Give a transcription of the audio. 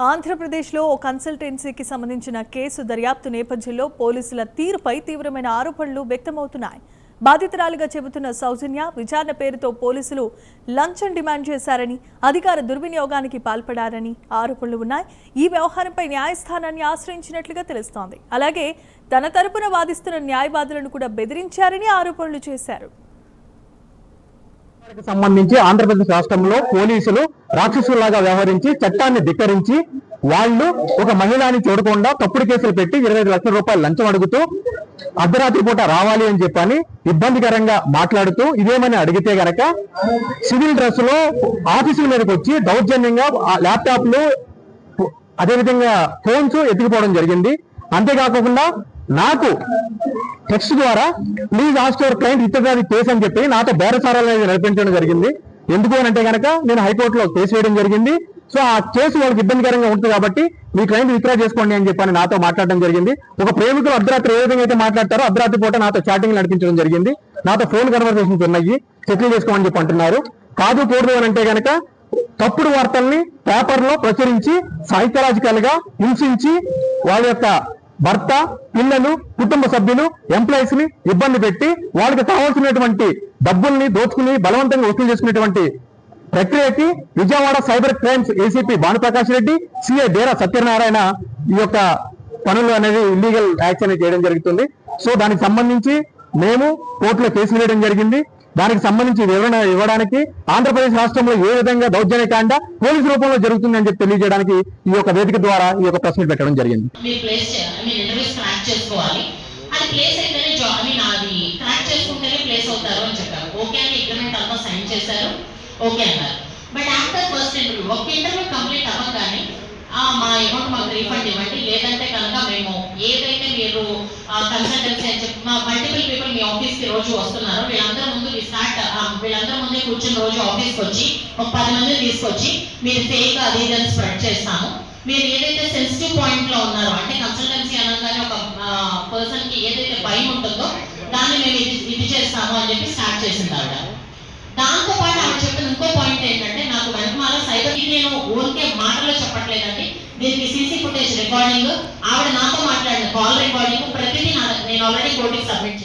ఆంధ్రప్రదేశ్లో ఓ కన్సల్టెన్సీకి సంబంధించిన కేసు దర్యాప్తు నేపథ్యంలో పోలీసుల తీరుపై తీవ్రమైన ఆరోపణలు వ్యక్తమవుతున్నాయి. బాధితురాలిగా చెబుతున్న సౌజన్య విచారణ పేరుతో పోలీసులు లంచం డిమాండ్ చేశారని, అధికార దుర్వినియోగానికి పాల్పడారని ఆరోపణలు ఉన్నాయి. ఈ వ్యవహారంపై న్యాయస్థానాన్ని ఆశ్రయించినట్లుగా తెలుస్తోంది. అలాగే తన తరపున వాదిస్తున్న న్యాయవాదులను కూడా బెదిరించారని ఆరోపణలు చేశారు. సంబంధించి ఆంధ్రప్రదేశ్ రాష్ట్రంలో పోలీసులు రాక్షసులాగా వ్యవహరించి చట్టాన్ని ధిక్కరించి వాళ్ళు ఒక మహిళని చూడకుండా తప్పుడు కేసులు పెట్టి 25 లక్షల రూపాయలు లంచం అడుగుతూ అర్ధరాత్రి పూట రావాలి అని చెప్పని ఇబ్బందికరంగా మాట్లాడుతూ ఇదేమని అడిగితే గనక సివిల్ డ్రెస్ లో ఆఫీసుల మీదకి వచ్చి దౌర్జన్యంగా ల్యాప్టాప్లు అదేవిధంగా ఫోన్స్ ఎత్తుకుపోవడం జరిగింది. అంతేకాకుండా నాకు టెక్స్ట్ ద్వారా ప్లీజ్ ఆస్క్ యువర్ క్లయింట్ ఇతర కేసు అని చెప్పి నాతో బేరసారాలు అనేది నడిపించడం జరిగింది. ఎందుకు అని అంటే కనుక నేను హైకోర్టులో కేసు వేయడం జరిగింది. సో ఆ కేసు వాళ్ళకి ఇబ్బందికరంగా ఉంటుంది కాబట్టి మీ క్లయింట్ విత్డ్రా చేసుకోండి అని చెప్పని నాతో మాట్లాడడం జరిగింది. ఒక ప్రేమికులు అర్ధరాత్రి ఏ విధంగా అయితే మాట్లాడతారో అర్ధరాత్రి పూట నాతో చాటింగ్ నడిపించడం జరిగింది. నాతో ఫోన్ కన్వర్సేషన్స్ ఉన్నాయి, సెటిల్ చేసుకోమని చెప్పి అంటున్నారు. కాదు కూడదు అని అంటే కనుక తప్పుడు వార్తల్ని పేపర్లో ప్రచురించి సైకలాజికల్ గా హింసించి వాళ్ళ యొక్క భర్త, పిల్లలు, కుటుంబ సభ్యులు, ఎంప్లాయీస్ ని ఇబ్బంది పెట్టి వాళ్ళకి కావాల్సినటువంటి డబ్బుల్ని దోచుకుని బలవంతంగా వసూలు చేసుకునేటువంటి ప్రక్రియకి Vijayawada cyber crimes ACP Bhanuprakash Reddy, CI Dera Satyanarayana ఈ యొక్క పనులు అనేది ఇల్లీగల్ యాక్షన్ చేయడం జరుగుతుంది. సో దానికి సంబంధించి మేము కోర్టులో కేసులు వేయడం జరిగింది. దానికి సంబంధించి వివరణ ఇవ్వడానికి ఆంధ్రప్రదేశ్ రాష్ట్రంలో ఏ విధంగా దౌర్జన్యకాండ పోలీసు రూపంలో జరుగుతుందని చెప్పి తెలియజేయడానికి ఈ యొక్క వేదిక ద్వారా ఈ యొక్క ప్రశ్న పెట్టడం జరిగింది. మా అమౌంట్ మాకు రీఫండ్ ఇవ్వండి, లేదంటే కనుక మేము ఏదైతే మీరు కన్సల్టెన్సీ అని చెప్పి మల్టిపుల్ పీపుల్ మీ ఆఫీస్కి రోజు వస్తున్నారు, వీళ్ళందరూ ముందే కూర్చుని రోజు ఆఫీస్కి వచ్చి ఒక 10 మందిని తీసుకొచ్చి మీరు ఫేక్ అది ఇదని స్ప్రెడ్ చేస్తాము, మీరు ఏదైతే సెన్సిటివ్ పాయింట్ లో ఉన్నారో అంటే కన్సల్టెన్సీ అనగానే ఒక పర్సన్ కి ఏదైతే భయం ఉంటుందో దాన్ని మేము ఇది చేస్తాము అని చెప్పి స్టార్ట్ చేసింది ఆవిడ. దాంతో పాటు ఆవిడ చెప్పిన ఇంకో పాయింట్ ఏంటంటే నాకు వెనకమాల సైబర్ నేను ఊరికే మాటలో చెప్పట్లేదండి, దీనికి సీసీ ఫుటేజ్ రికార్డింగ్, ఆవిడ నాతో మాట్లాడిన కాల్ రికార్డింగ్ ప్రతిదీ నేను ఆల్రెడీ కోర్టుకి సబ్మిట్ చేశాను.